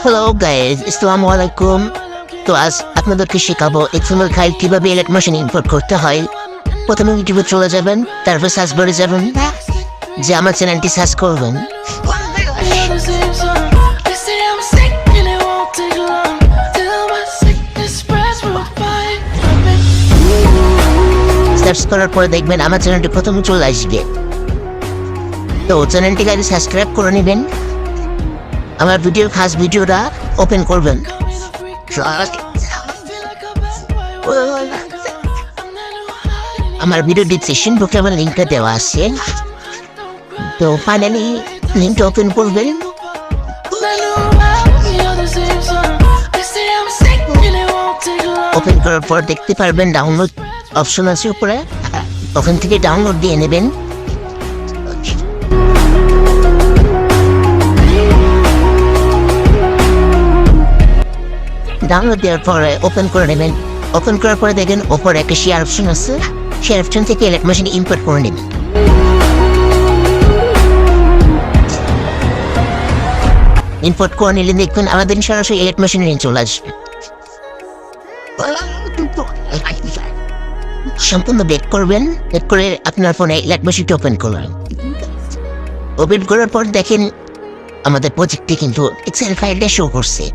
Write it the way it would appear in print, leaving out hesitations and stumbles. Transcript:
Hello guys, আসসালামু আলাইকুম। তো আজ আপনাদেরকে শেখাবো এক্সএমএল ফাইল কিভাবে এলেট মেশিনে ইম্পোর্ট করতে হয়। প্রথমে ইউটিউবে চলে যাবেন, তারপর সার্চ বারে যাবেন, যে আমার চ্যানেলটি সার্চ করবেন। সার্চ করার পরে দেখবেন আমার চ্যানেলটি প্রথমে চলে আসবে। তো চ্যানেলটিকে আগে সাবস্ক্রাইব করে নেবেন। আমার ভিডিওর খাস ভিডিওটা ওপেন করবেন। আমার ভিডিও ডিসক্রিপশন বক্সে আমার লিঙ্কটা দেওয়া আছে। তো ফাইনালি লিঙ্কটা ওপেন করবেন। ওপেন করার পর দেখতে পারবেন ডাউনলোড অপশন আছে উপরে, ওখান থেকে ডাউনলোড দিয়ে নেবেন। ডাউনলোড দেওয়ার পরে ওপেন করে নেবেন। ওপেন করার পরে দেখেন ওপরে একটা শেয়ার অপশন আছে, শেয়ার অপশন থেকে এলেট মেশিন ইম্পোর্ট করে নেবেন। ইম্পোর্ট করে নিলে দেখবেন আমাদের সরাসরি এলেট মেশিনে নিয়ে চলে আসবে। সম্পূর্ণ বেক করবেন, বেক করে আপনার ফোনে এলেট মেশিনটি ওপেন করবেন। ওপেন করার পর দেখেন আমাদের প্রজেক্টটি কিন্তু এক্সেল ফাইলটা শো করছে।